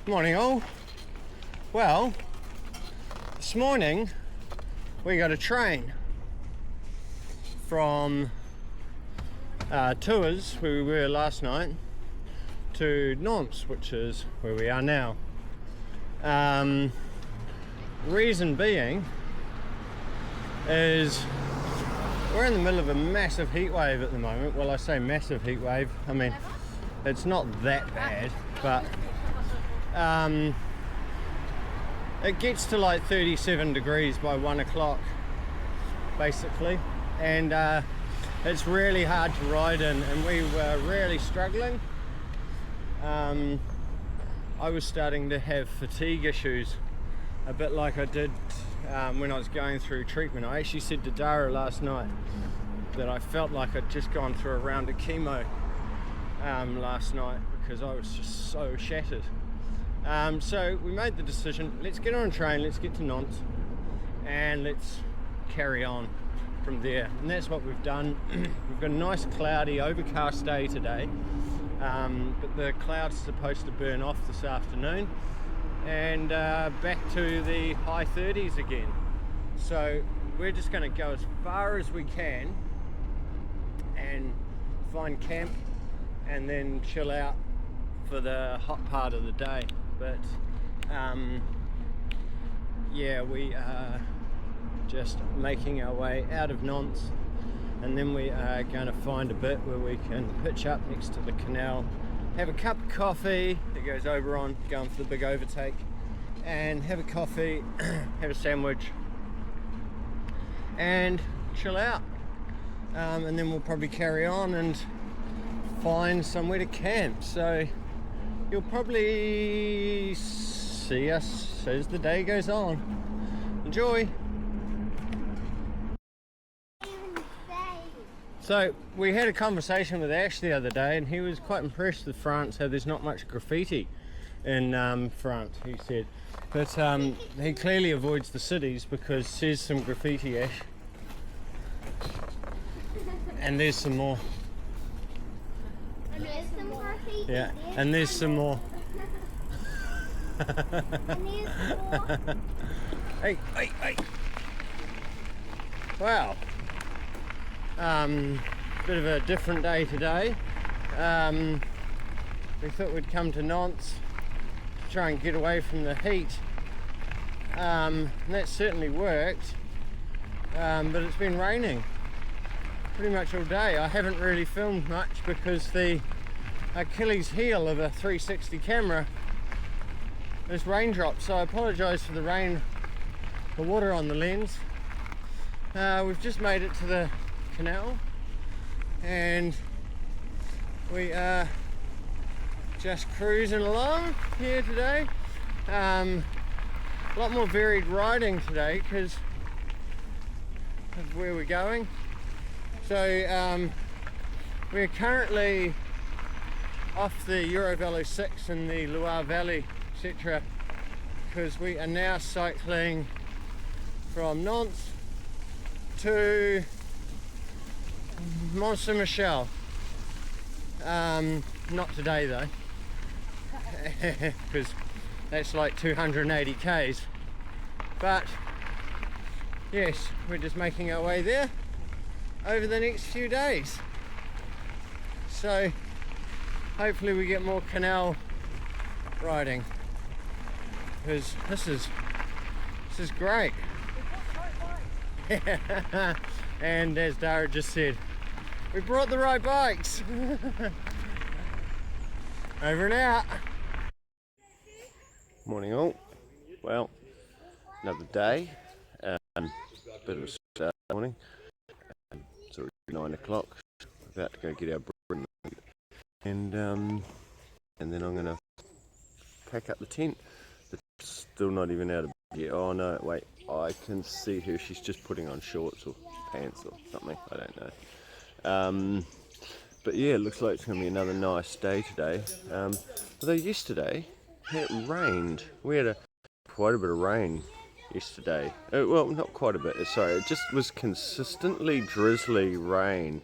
Morning all. Well, this morning we got a train from Tours, where we were last night, to Nantes, which is where we are now. Reason being is we're in the middle of a massive heat wave at the moment. Well, I say massive heat wave, I mean it's not that bad, but it gets to like 37 degrees by 1 o'clock basically, and it's really hard to ride in, and we were really struggling. I was starting to have fatigue issues, a bit like I did when I was going through treatment. I actually said to Dara last night that I felt like I'd just gone through a round of chemo last night because I was just so shattered. So we made the decision, let's get on a train, let's get to Nantes, and let's carry on from there. And that's what we've done. We've got a nice cloudy, overcast day today, but the clouds are supposed to burn off this afternoon, and back to the high 30s again. So we're just going to go as far as we can and find camp and then chill out for the hot part of the day. But yeah, we are just making our way out of Nantes, and then we are going to find a bit where we can pitch up next to the canal, have a cup of coffee that goes over on, going for the big overtake, and have a coffee, have a sandwich, and chill out. And then we'll probably carry on and find somewhere to camp. So you'll probably see us as the day goes on. Enjoy! So we had a conversation with Ash the other day, and he was quite impressed with France, how there's not much graffiti in France, he said. But he clearly avoids the cities because there's some graffiti, Ash. And there's some more. And there's some graffiti. Yeah, and there's some more. And there's more. Hey, hey, hey. Wow. Bit of a different day today. We thought we'd come to Nantes to try and get away from the heat. And that certainly worked. But it's been raining pretty much all day. I haven't really filmed much because the Achilles heel of a 360 camera is raindrops, so I apologise for the rain, the water on the lens. We've just made it to the canal, and we are just cruising along here today. A lot more varied riding today because of where we're going. So we're currently off the Eurovelo 6 in the Loire Valley, etc., because we are now cycling from Nantes to Mont Saint Michel. Not today though, because that's like 280 k's. But yes, we're just making our way there over the next few days. So hopefully we get more canal riding, because this is great. And as Dara just said, we brought the right bikes. Over and out. Morning all. Well, another day. Bit of a start morning. It's already 9 o'clock. About to go get our bread, and then I'm gonna pack up the tent. It's still not even out of bed yet. Oh no, wait, I can see her. She's just putting on shorts or pants or something. I don't know. But yeah, it looks like it's going to be another nice day today. Although yesterday it rained. We had quite a bit of rain yesterday. Well, not quite a bit. Sorry, it just was consistently drizzly rain.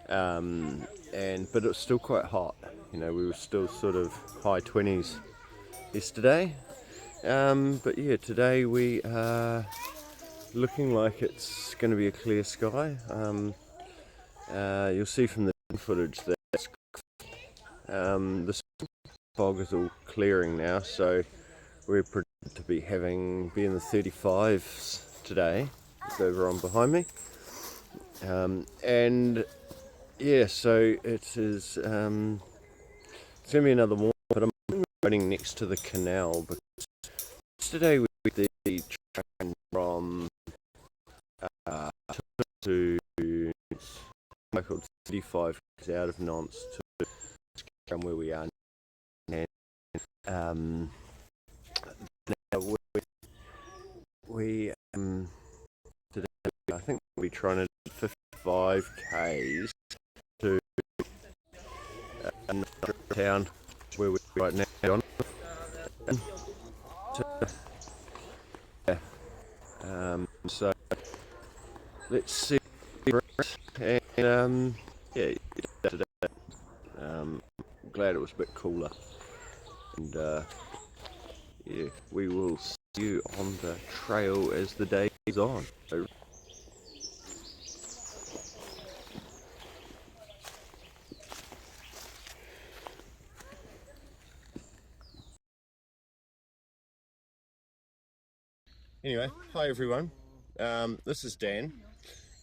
But it was still quite hot. You know, we were still sort of high 20s yesterday. But yeah, today we are looking like it's going to be a clear sky. You'll see from the footage that the fog is all clearing now, so we're predicted to be in the 35s today. It's over on behind me, and yeah, so it is. It's going to be another morning, but I'm riding next to the canal because yesterday we did the train from to called 35 out of Nantes to from where we are, and now we today I think we'll be trying to do 55 k's to another town where we're right now. So let's see, and yeah, today, glad it was a bit cooler, and yeah, we will see you on the trail as the day goes on. Anyway, hi everyone. This is Dan.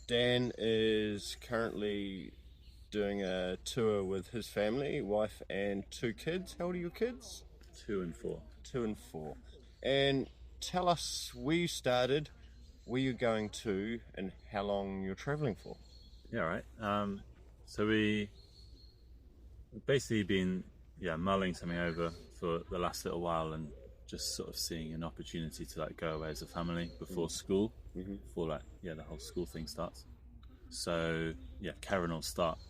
Dan is currently doing a tour with his family, wife and 2 kids. How old are your kids? 2 and 4. 2 and 4. And tell us where you started, where you're going to, and how long you're travelling for. Yeah, right. So we've basically been mulling something over for the last little while and just sort of seeing an opportunity to like go away as a family before school, before the whole school thing starts. So yeah, Karen will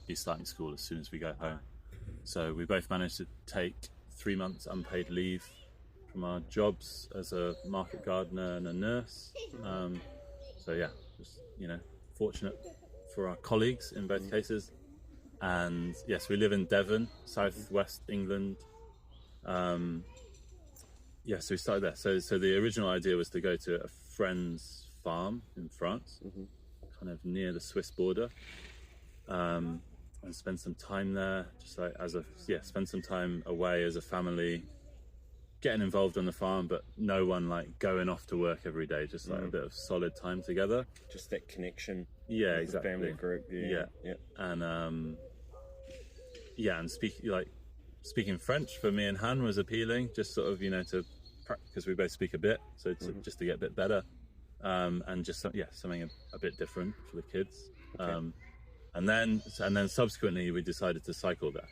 be starting school as soon as we go home. So we both managed to take 3 months unpaid leave from our jobs as a market gardener and a nurse. So yeah, just fortunate for our colleagues in both cases. And yes, we live in Devon, southwest England. So we started there. So the original idea was to go to a friend's farm in France, kind of near the Swiss border, and spend some time there, just like spend some time away as a family, getting involved on the farm, but no one like going off to work every day, just like a bit of solid time together. Just that connection. Yeah, with exactly. The family group. Yeah. And speaking French for me and Han was appealing, just sort of to because we both speak a bit, so just to get a bit better, and just something a bit different for the kids. Okay. And then subsequently we decided to cycle there.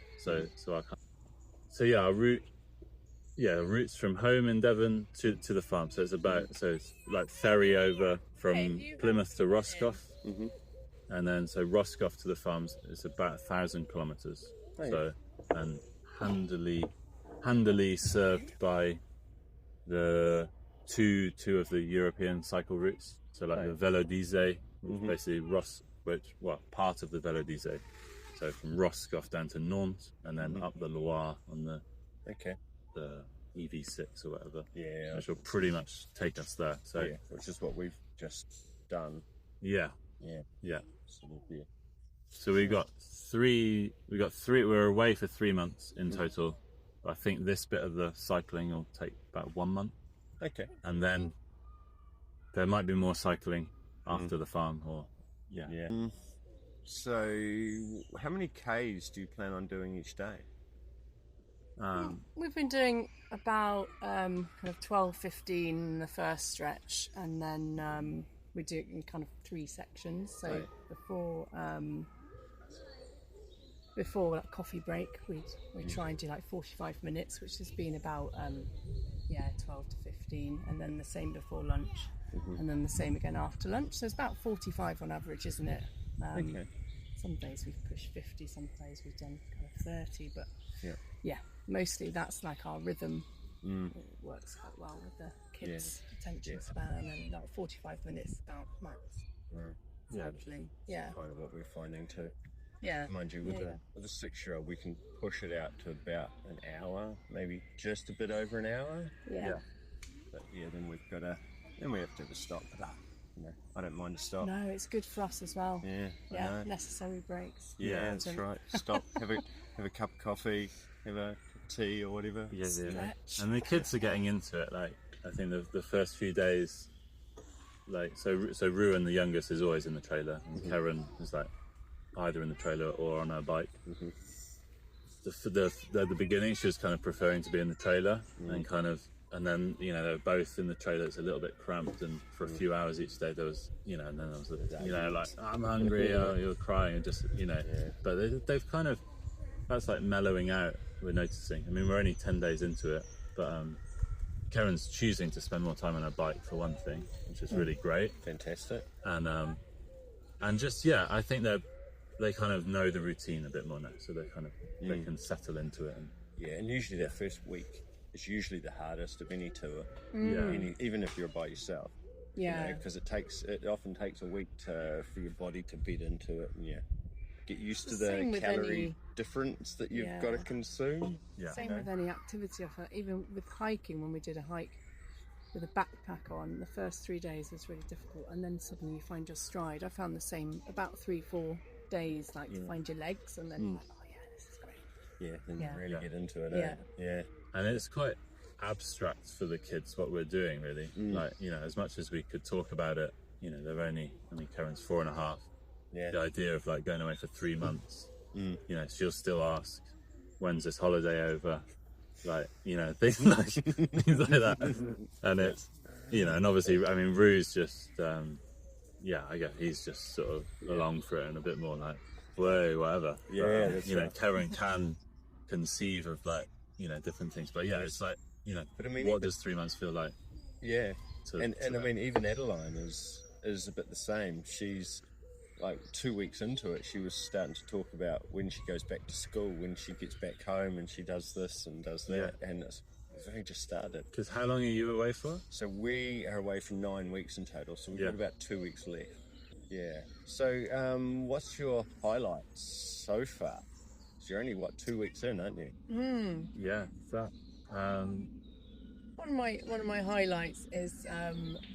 Our route's from home in Devon to the farm. So it's like ferry over from Plymouth to Roscoff, and then Roscoff to the farms is about 1,000 kilometres. And handily served by the two of the European cycle routes. So the Velo d'Isère, basically part of the Velo d'Isère. So from Roscoff down to Nantes, and then up the Loire on the EV6 or whatever. Yeah, which will pretty much take us there. So which is what we've just done. Yeah. Absolutely. So we got three. We were away for 3 months in total. I think this bit of the cycling will take about 1 month. Okay. And then there might be more cycling after the farm, So, how many Ks do you plan on doing each day? We've been doing about kind of 12, 15 the first stretch, and then we do it in kind of 3 sections. So before that coffee break, we try and do like 45 minutes, which has been about 12 to 15, and then the same before lunch, and then the same again after lunch. So it's about 45 on average, isn't it? Some days we've pushed 50, some days we've done kind of 30, but mostly that's like our rhythm. It works quite well with the kids' attention span, and then like 45 minutes about max. Hopefully. Yeah. Kind of what we're finding too. Yeah. Mind you, Yeah. with a 6-year-old, we can push it out to about an hour, maybe just a bit over an hour. Yeah. But yeah, then we have to have a stop. But I don't mind a stop. No, it's good for us as well. Yeah, I Yeah, know. necessary breaks. Yeah, that's Important. right. Stop, have a cup of coffee, have a tea or whatever. Yeah. Stretch. And the kids are getting into it. Like, I think the first few days, like, so Ruan, the youngest, is always in the trailer, and Karen is like either in the trailer or on her bike. The beginning, she was kind of preferring to be in the trailer, and then they're both in the trailer. It's a little bit cramped, and for a few hours each day there was, and then there was like, I'm hungry, or you're crying, and just but they've kind of, that's like mellowing out. We're noticing. I mean, we're only 10 days into it, but Karen's choosing to spend more time on her bike for one thing, which is really great. Fantastic. And just I think they kind of know the routine a bit more now, so they can settle into it. And usually that first week is usually the hardest of any tour. Even if you're by yourself. Yeah. Because it often takes a week for your body to bed into it and get used to Same the with calorie any- difference that you've got to consume. Same with any activity offer. Even with hiking, when we did a hike with a backpack on, the first 3 days was really difficult, and then suddenly you find your stride. I found the same about 3-4 days, like to find your legs, and then like, oh yeah, this is great. Then you really get into it. Yeah. And it's quite abstract for the kids what we're doing, really. Like, as much as we could talk about it, they're only, Karen's 4.5. The idea of like going away for 3 months, she'll still ask, when's this holiday over? Like, things like that. And it's, and obviously, I mean, Rue's just, I guess he's just sort of along for it and a bit more like, whoa, whatever. Yeah, that's right. Karen can conceive of like, different things. But it's like, But I mean, what does 3 months feel like? Yeah. to I that? mean, even Adeline is a bit the same. She's like 2 weeks into it, she was starting to talk about when she goes back to school, when she gets back home and she does this and does that. And it's only just started. Because how long are you away for? So we are away for 9 weeks in total, so we've got about 2 weeks left. Yeah. So what's your highlights so far? So you're only 2 weeks in, aren't you? Yeah, that. One of my highlights is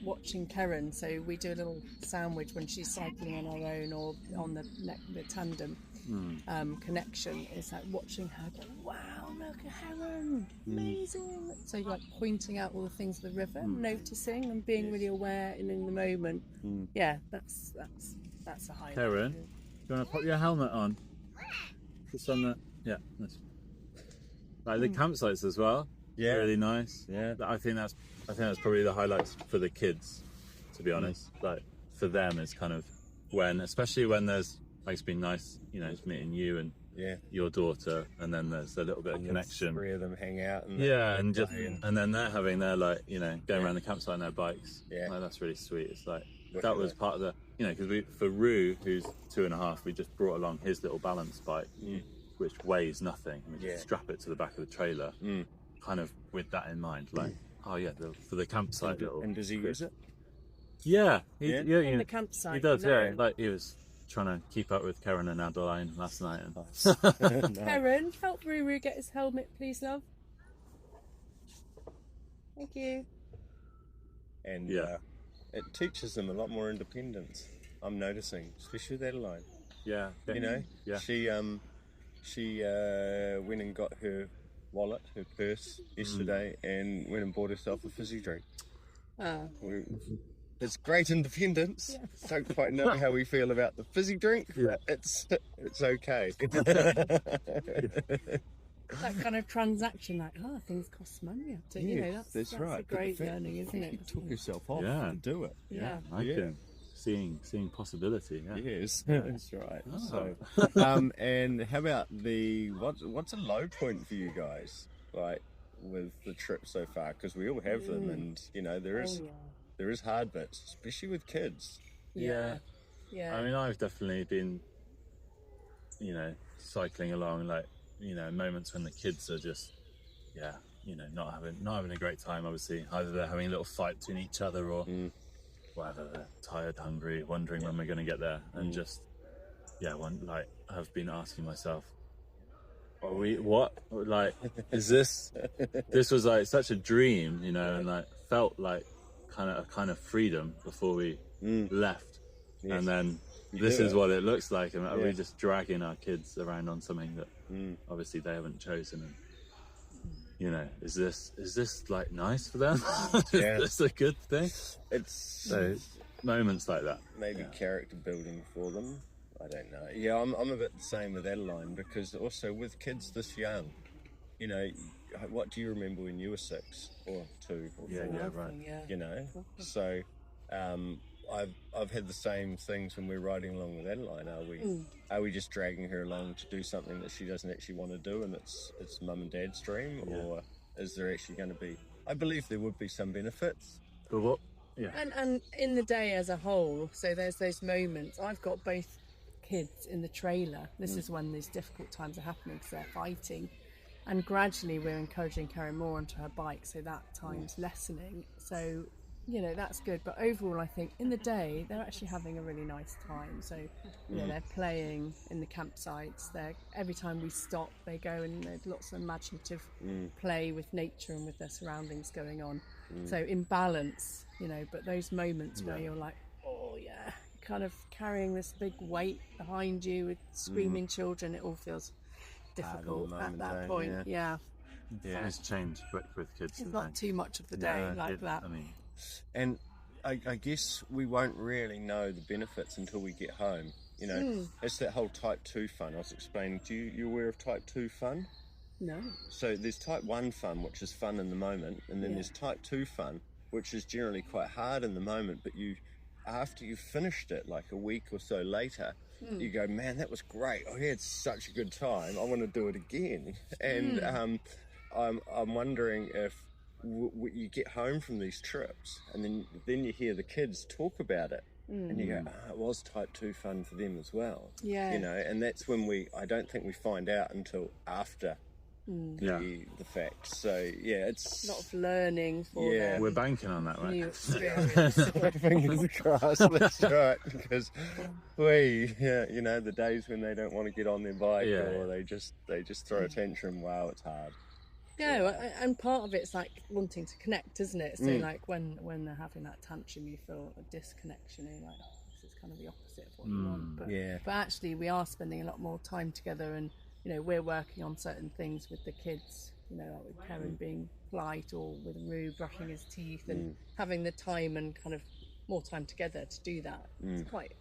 watching Karen. So we do a little sandwich when she's cycling on her own or on the tandem connection. It's like watching her go, wow, look at Karen, amazing. So you're like pointing out all the things of the river, noticing and being really aware and in the moment. Yeah, that's a highlight. Karen, do you want to put your helmet on? Just on the nice. Like the campsites as well. Yeah. Really nice. Yeah. I think that's probably the highlights for the kids, to be honest. Like for them, it's kind of especially when there's like, it's been nice, it's meeting you and your daughter, and then there's a little bit of connection. 3 of them hang out. And and then they're having their like, going around the campsite on their bikes. Yeah. Like, that's really sweet. It's like that was part of the, because for Rue, who's 2.5, we just brought along his little balance bike, which weighs nothing. We just strap it to the back of the trailer. Kind of with that in mind, like, for the campsite little. And does he use it? Yeah, In the campsite. he does. Yeah, like he was trying to keep up with Karen and Adeline last night. And Karen, help Ruru get his helmet, please, love. Thank you. And it teaches them a lot more independence. I'm noticing, especially with Adeline. yeah, She went and got her wallet, her purse yesterday, and went and bought herself a fizzy drink. It's great independence. Don't quite know how we feel about the fizzy drink, but it's okay. That kind of transaction, like, things cost money. That's right. a great learning, isn't it? You took yourself off Yeah. to do it. Yeah. I can seeing possibility. Yeah. Yes, that's right. So, and how about what's a low point for you guys, like with the trip so far? Because we all have them, and there is hard bits, especially with kids. Yeah. I mean, I've definitely been, cycling along, like, moments when the kids are just, not having a great time. Obviously, either they're having a little fight between each other or. Whatever, they're tired, hungry, wondering when we're going to get there, and just, have been asking myself, are we, what, like, is this was like such a dream, you know, and like felt like a kind of freedom before we left. Yes. And then You this do is it. what it looks like. And are Yeah. we just dragging our kids around on something that obviously they haven't chosen? And, you know, is this like nice for them? Yeah. Is this a good thing? It's So moments like that. maybe character building for them. I don't know. Yeah, I'm a bit the same with Adeline, because also with kids this young, you know, what do you remember when you were 6 or 2 or 4? Yeah, right. Yeah. You know, so I've had the same things when we're riding along with Adeline. Are we just dragging her along to do something that she doesn't actually want to do, and it's mum and dad's dream, or is there actually going to be? I believe there would be some benefits. But what? Yeah. And in the day as a whole, so there's those moments. I've got both kids in the trailer. This is when these difficult times are happening because they're fighting. And gradually we're encouraging Karen more onto her bike, so that time's lessening. So, you know, that's good. But overall, I think in the day, they're actually having a really nice time. So, you know, they're playing in the campsites. Every time we stop, they go, and there's lots of imaginative play with nature and with their surroundings going on. So in balance, you know, but those moments where you're like, oh yeah, kind of carrying this big weight behind you with screaming children, it all feels difficult at that point. Yeah. Things change quick with kids. It's not too much of the day that. I mean, And I guess we won't really know the benefits until we get home. You know, it's that whole type 2 fun I was explaining to you. You aware of type 2 fun? No. So there's type 1 fun, which is fun in the moment, and then there's type 2 fun, which is generally quite hard in the moment, but after you've finished it, like a week or so later, you go, man, that was great. I had such a good time. I want to do it again. And I'm wondering if you get home from these trips, and then you hear the kids talk about it, and you go, it was type 2 fun for them as well. Yeah. You know, and that's when I don't think we find out until after the fact. So yeah, it's A lot of learning for them. we're banking on that, right? New experience. fingers crossed. That's right, because you know, the days when they don't want to get on their bike, or they just throw a tantrum. Wow, it's hard. Yeah, and part of it's like wanting to connect, isn't it? So like when they're having that tantrum, you feel a disconnection. You're like, oh, this is kind of the opposite of what you want. But actually, we are spending a lot more time together, and you know, we're working on certain things with the kids. You know, like with Karen being polite, or with Roo brushing his teeth, and having the time and kind of more time together to do that. It's quite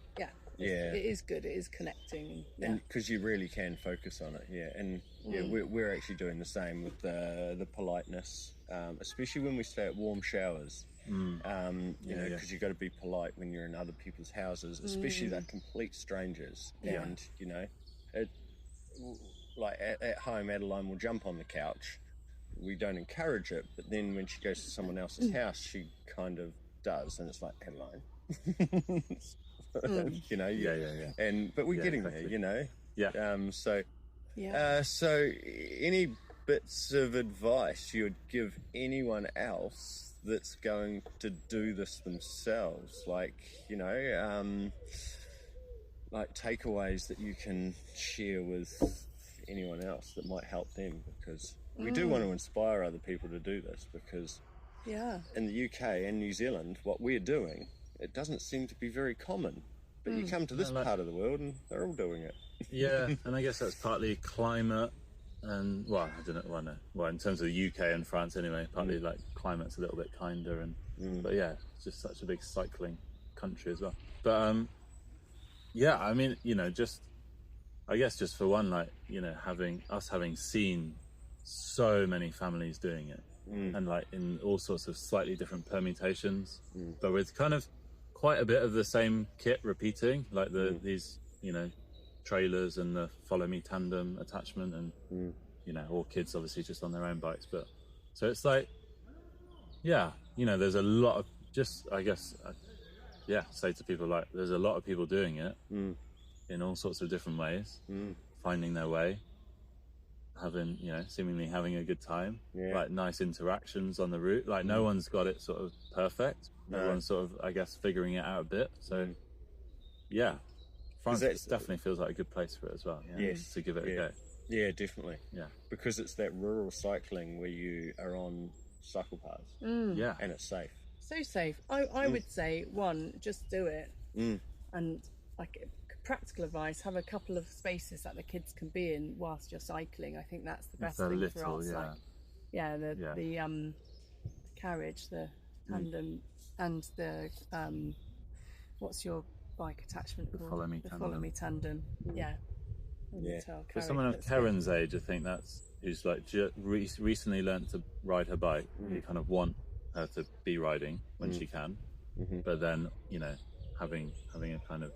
it is good. It is connecting. And because you really can focus on it, and we're actually doing the same with the politeness, especially when we stay at warm showers. You know, because you've got to be polite when you're in other people's houses, especially they're complete strangers. And you know, like at home, Adeline will jump on the couch. We don't encourage it, but then when she goes to someone else's house, she kind of does, and it's like, Adeline. You know, but we're getting there, you know. So any bits of advice you would give anyone else that's going to do this themselves, like, you know, like takeaways that you can share with anyone else that might help them? Because we do want to inspire other people to do this, because in the UK and New Zealand, what we're doing, it doesn't seem to be very common, but you come to this part of the world and they're all doing it. And I guess that's partly climate, and well, I don't know, well, in terms of the UK and France anyway, partly like climate's a little bit kinder, and but it's just such a big cycling country as well. But I mean, you know, I guess just for one, like, you know, having seen so many families doing it, and like in all sorts of slightly different permutations, but with kind of quite a bit of the same kit repeating, like these, you know, trailers and the follow me tandem attachment, and you know, all kids obviously just on their own bikes. But so it's like, you know, there's a lot of, just, I guess, say to people, like, there's a lot of people doing it in all sorts of different ways, finding their way, having, you know, seemingly having a good time, like nice interactions on the route. Like no one's got it sort of perfect. No one's sort of, I guess, figuring it out a bit. So France definitely feels like a good place for it as well. Yeah, Yes. to give it a go. Yeah, definitely. Yeah, Because it's that rural cycling where you are on cycle paths yeah, and it's safe. So safe. I would say, one, just do it. And like practical advice, have a couple of spaces that the kids can be in whilst you're cycling. I think that's the best they're thing little, for us. yeah. The carriage, the tandem, and the what's your bike attachment called? Follow Me The tandem. Follow Me tandem. Yeah. Yeah. For someone of Karen's age, I think who's like recently learnt to ride her bike. You kind of want her to be riding when she can, but then having a kind of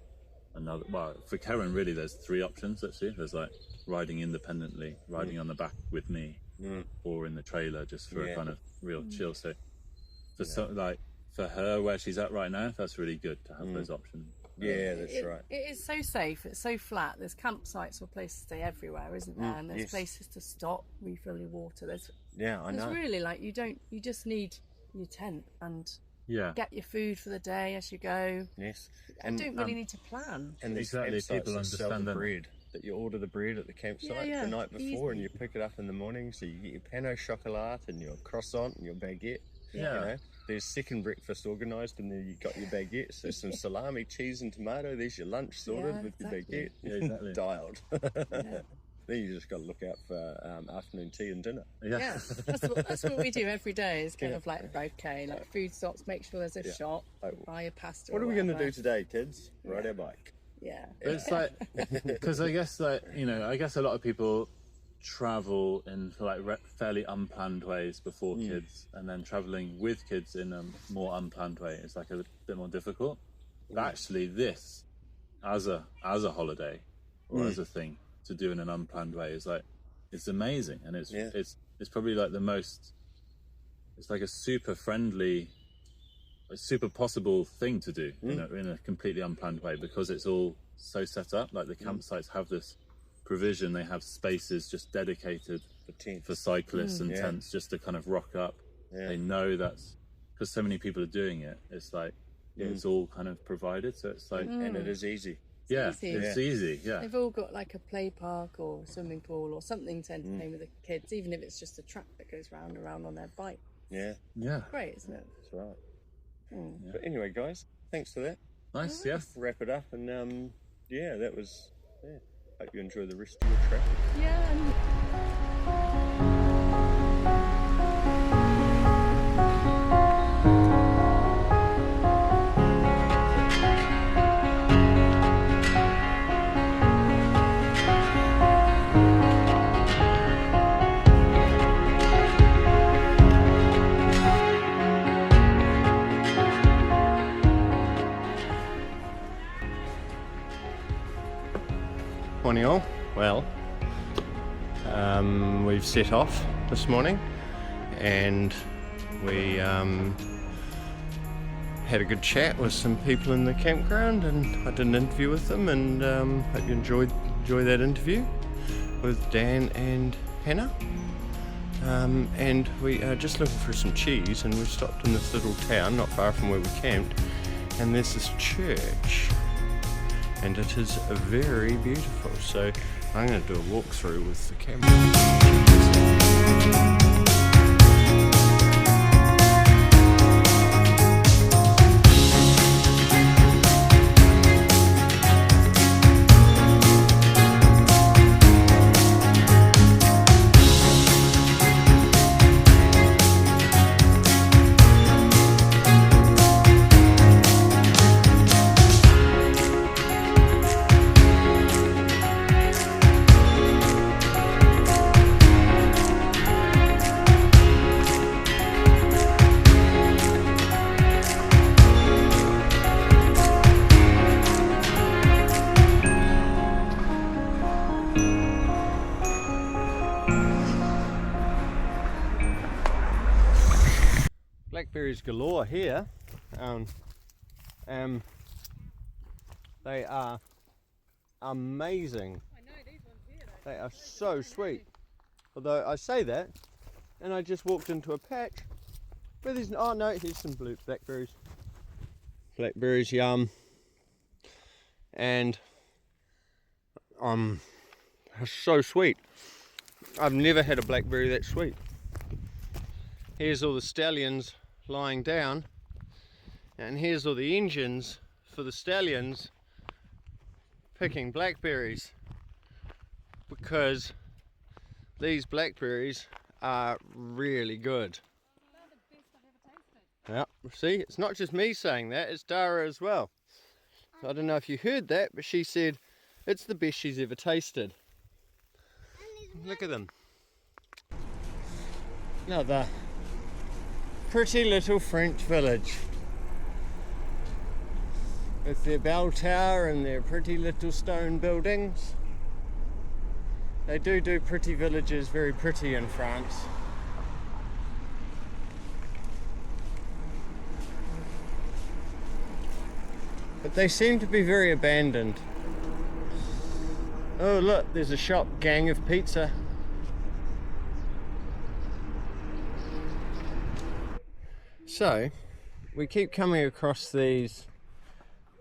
another. Well, for Karen, really, there's 3 options actually. There's like riding independently, riding on the back with me, or in the trailer just for a kind of real chill. So for her, where she's at right now, that's really good to have those options. Yeah, that's right. It is so safe. It's so flat. There's campsites or places to stay everywhere, isn't there? And there's places to stop, refill your water. There's really like you just need your tent and get your food for the day as you go. Yes, and don't really need to plan. And these Exactly, campsites people that sell understand the that. bread. That you order the bread at the campsite the night before, and you pick it up in the morning. So you get your pain au chocolat and your croissant and your baguette. Yeah. There's second breakfast organised, and then you got your baguette. So some salami, cheese, and tomato. There's your lunch sorted with your baguette. Yeah, exactly. Dialed. Then you just got to look out for afternoon tea and dinner. Yeah, that's what we do every day. Is kind of like like food stops. Make sure there's a shop. Buy a pasta. What are we going to do today, kids? Ride our bike. Yeah. But it's like, because I guess a lot of people travel in like fairly unplanned ways before kids, and then traveling with kids in a more unplanned way is like a bit more difficult. But actually, this as a holiday or as a thing to do in an unplanned way is like, it's amazing, and it's probably like it's like a super friendly, a super possible thing to do in a completely unplanned way, because it's all so set up. Like the campsites have this provision, they have spaces just dedicated for cyclists and tents just to kind of rock up. They know that's because so many people are doing it. It's like it's all kind of provided, so it's like and it is easy. It's easy. Yeah, they've all got like a play park or a swimming pool or something to entertain with the kids, even if it's just a track that goes round and round on their bike. Yeah. Great, isn't it? That's right. But anyway, guys, thanks for that. nice. Yeah, Wrap it up, and that was. Hope you enjoy the rest of your trip. Yeah. Morning all. Well, we've set off this morning, and we had a good chat with some people in the campground, and I did an interview with them, and hope you enjoy that interview with Dan and Hannah. And we are just looking for some cheese, and we've stopped in this little town not far from where we camped, and there's this church. And it is very beautiful, so I'm going to do a walkthrough with the camera. Blackberries galore here. They are amazing. I know these ones here. They are so sweet. Although I say that, and I just walked into a patch where there's here's some blue blackberries. Blackberries, yum. And It's so sweet. I've never had a blackberry that sweet. Here's all the stallions lying down, and here's all the engines for the stallions picking blackberries, because these blackberries are really good. Yeah, see, it's not just me saying that, it's Dara as well. I don't know if you heard that, but she said it's the best she's ever tasted. Look at them. Another pretty little French village with their bell tower and their pretty little stone buildings. They do pretty villages very pretty in France. But they seem to be very abandoned. Oh look, there's a shop, Gang of Pizza. So, we keep coming across these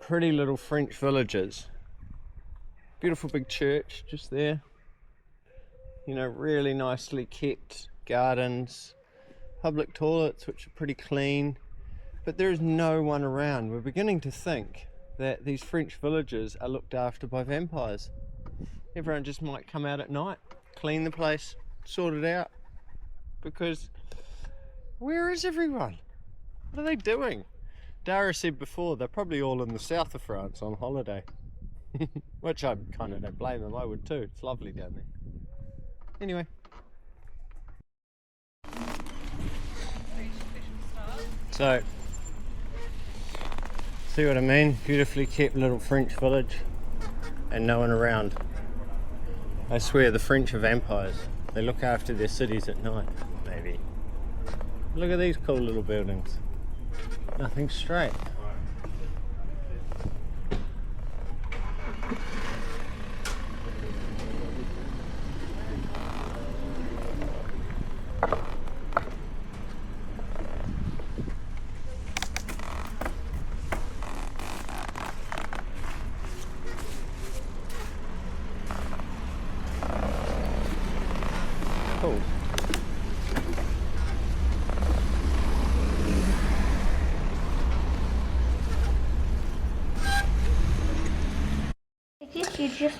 pretty little French villages. Beautiful big church just there. You know, really nicely kept gardens, public toilets which are pretty clean, but there is no one around. We're beginning to think that these French villages are looked after by vampires. Everyone just might come out at night, clean the place, sort it out, because where is everyone? What are they doing? Dara said before they're probably all in the south of France on holiday. Which I kind of don't blame them, I would too. It's lovely down there. Anyway. So, see what I mean? Beautifully kept little French village and no one around. I swear the French are vampires. They look after their cities at night, maybe. Look at these cool little buildings. Nothing straight. Cool.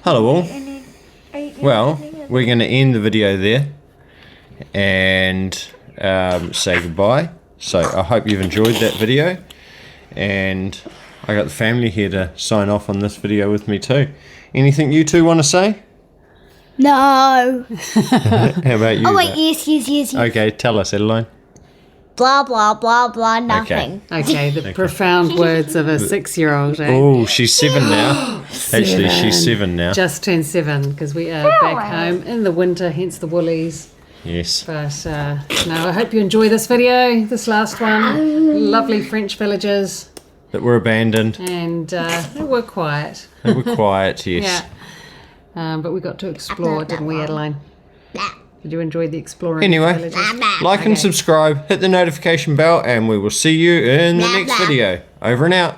Hello all. Well, we're going to end the video there and say goodbye. So I hope you've enjoyed that video, and I got the family here to sign off on this video with me too. Anything you two want to say? No. How about you? Oh wait, Matt? yes. Okay, tell us, Adeline. Blah blah blah blah. Nothing. Okay, the profound words of a 6-year-old. Eh? Oh, she's 7 now. Actually, she's 7 now. Just turned 7 because we are back home in the winter, hence the woolies. Yes. But no, I hope you enjoy this video, this last one. Lovely French villages. That were abandoned. And they were quiet. They were quiet, yes. Yeah. But we got to explore, didn't we, Adeline? Did you enjoy the exploring Anyway, villages? like and subscribe, hit the notification bell, and we will see you in the next video. Over and out.